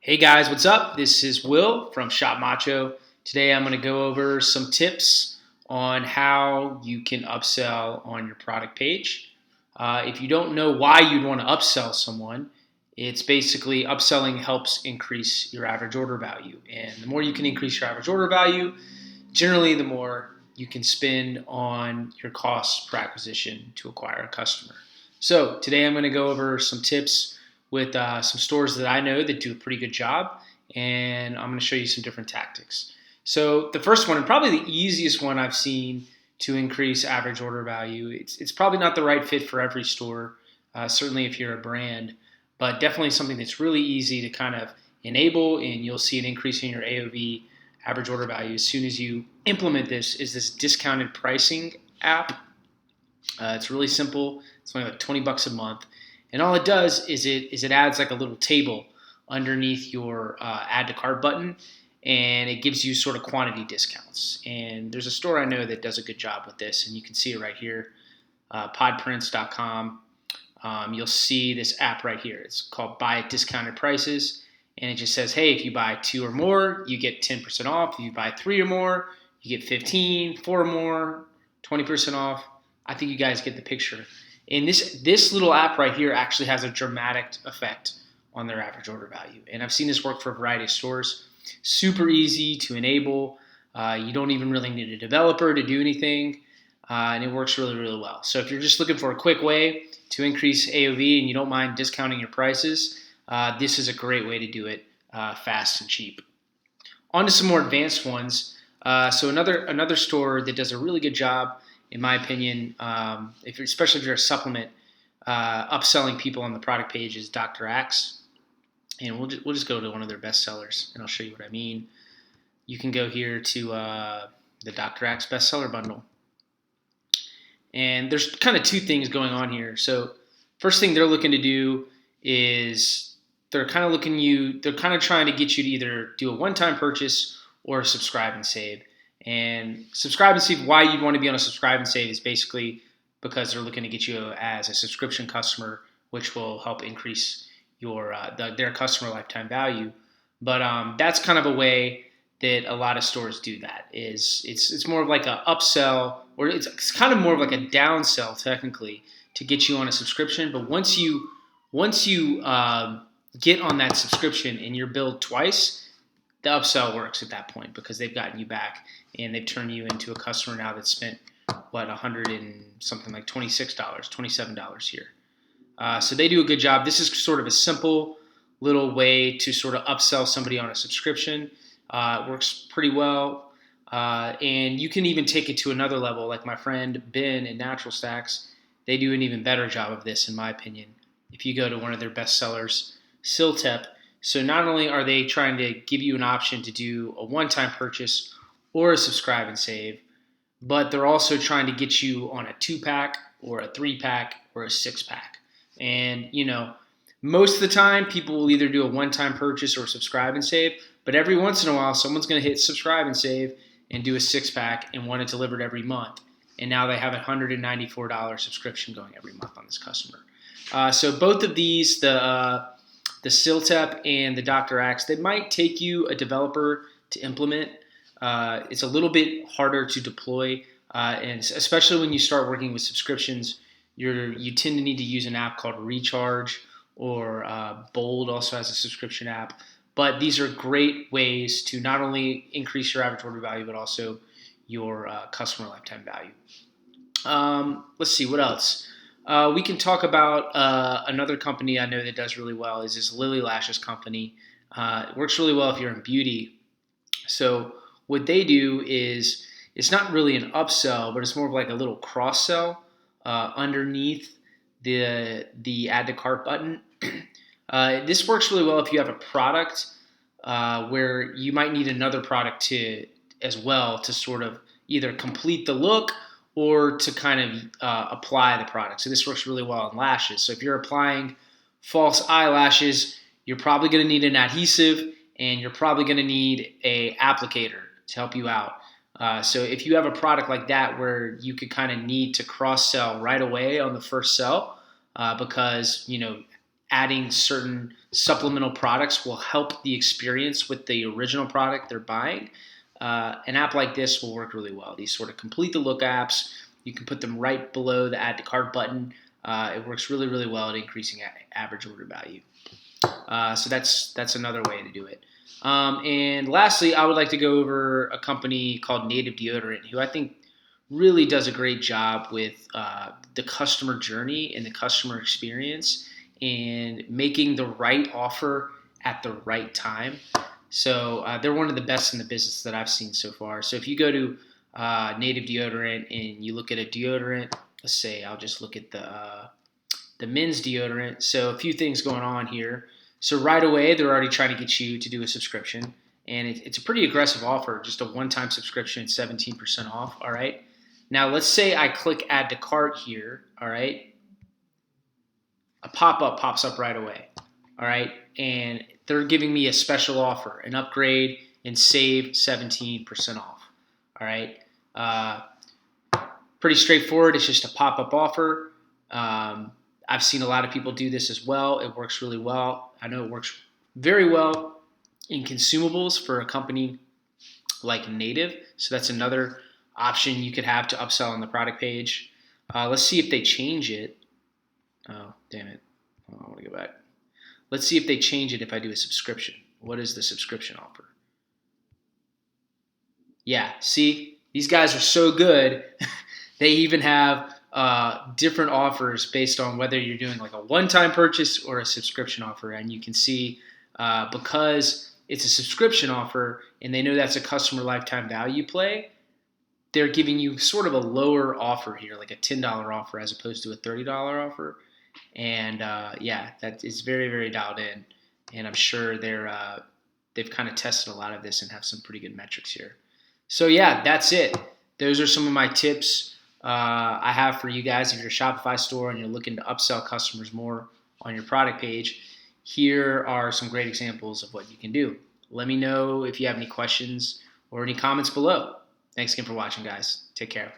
Hey guys, what's up? This is Will from Shop Macho. Today I'm going to go over some tips on how you can upsell on your product page. If you don't know why you'd want to upsell someone, it's basically upselling helps increase your average order value. And the more you can increase your average order value, generally the more you can spend on your cost per acquisition to acquire a customer. So today I'm going to go over some tips with some stores that I know that do a pretty good job, and I'm going to show you some different tactics. So the first one, and probably the easiest one I've seen to increase average order value, it's probably not the right fit for every store, certainly if you're a brand, but definitely something that's really easy to kind of enable, and you'll see an increase in your AOV, average order value, as soon as you implement this, is this discounted pricing app. It's really simple. It's only like $20 a month. And all it does is it adds like a little table underneath your add to cart button, and it gives you sort of quantity discounts. And there's a store I know that does a good job with this, and you can see it right here, podprints.com. You'll see this app right here. It's called Buy at Discounted Prices, and it just says, hey, if you buy 2 or more, you get 10% off. If you buy 3 or more, you get 15, 4 or more, 20% off. I think you guys get the picture. And this little app right here actually has a dramatic effect on their average order value. And I've seen this work for a variety of stores. Super easy to enable. You don't even really need a developer to do anything. And it works really, really well. So if you're just looking for a quick way to increase AOV and you don't mind discounting your prices, this is a great way to do it fast and cheap. On to some more advanced ones. So another store that does a really good job, in my opinion, especially if you're a supplement, upselling people on the product page is Dr. Axe. And we'll just go to one of their best sellers, and I'll show you what I mean. You can go here to the Dr. Axe bestseller bundle. And there's kind of two things going on here. So first thing they're looking to do is they're kind of trying to get you to either do a one-time purchase or subscribe and save. And subscribe and save, why you'd want to be on a subscribe and save is basically because they're looking to get you as a subscription customer, which will help increase your their customer lifetime value. But that's kind of a way that a lot of stores do that. It's more of like a upsell, or it's kind of more of like a downsell technically to get you on a subscription. But once you get on that subscription and you're billed twice, the upsell works at that point because they've gotten you back and they've turned you into a customer now that's spent $100 and something like $26, $27 here. So they do a good job. This is sort of a simple little way to sort of upsell somebody on a subscription. It works pretty well. And you can even take it to another level. Like my friend Ben at Natural Stacks, they do an even better job of this, in my opinion. If you go to one of their best sellers, Siltep, so not only are they trying to give you an option to do a one-time purchase or a subscribe and save, but they're also trying to get you on a 2-pack or a 3-pack or a 6-pack. And, most of the time people will either do a one-time purchase or subscribe and save, but every once in a while someone's going to hit subscribe and save and do a 6-pack and want it delivered every month. And now they have a $194 subscription going every month on this customer. So both of these, the Siltep and the Dr. Axe, they might take you a developer to implement. It's a little bit harder to deploy, and especially when you start working with subscriptions, you tend to need to use an app called Recharge, or Bold also has a subscription app. But these are great ways to not only increase your average order value, but also your customer lifetime value. Let's see, what else? We can talk about another company I know that does really well is this Lily Lashes company. It works really well if you're in beauty. So what they do is it's not really an upsell, but it's more of like a little cross-sell underneath the add to cart button. This works really well if you have a product where you might need another product as well to sort of either complete the look or to kind of apply the product. So this works really well on lashes. So if you're applying false eyelashes, you're probably going to need an adhesive, and you're probably going to need a applicator to help you out. So if you have a product like that where you could kind of need to cross-sell right away on the first sell, because adding certain supplemental products will help the experience with the original product they're buying. An app like this will work really well. These sort of complete the look apps, you can put them right below the add to cart button. It works really, really well at increasing average order value. So that's another way to do it. And lastly, I would like to go over a company called Native Deodorant, who I think really does a great job with the customer journey and the customer experience and making the right offer at the right time. So they're one of the best in the business that I've seen so far. So if you go to Native Deodorant and you look at a deodorant, let's say I'll just look at the men's deodorant. So a few things going on here. So right away, they're already trying to get you to do a subscription. And it's a pretty aggressive offer, just a one-time subscription, 17% off, all right? Now, let's say I click add to cart here, all right? A pop-up pops up right away, all right? And they're giving me a special offer, an upgrade and save 17% off, all right? Pretty straightforward. It's just a pop-up offer. I've seen a lot of people do this as well. It works really well. I know it works very well in consumables for a company like Native. So that's another option you could have to upsell on the product page. Let's see if they change it. Oh, damn it. I want to go back. Let's see if they change it if I do a subscription. What is the subscription offer? Yeah, see? These guys are so good. They even have different offers based on whether you're doing like a one-time purchase or a subscription offer. And you can see because it's a subscription offer and they know that's a customer lifetime value play, they're giving you sort of a lower offer here, like a $10 offer as opposed to a $30 offer. And yeah, that is very, very dialed in. And I'm sure they've kind of tested a lot of this and have some pretty good metrics here. So yeah, that's it. Those are some of my tips I have for you guys. If you're a Shopify store and you're looking to upsell customers more on your product page, here are some great examples of what you can do. Let me know if you have any questions or any comments below. Thanks again for watching, guys. Take care.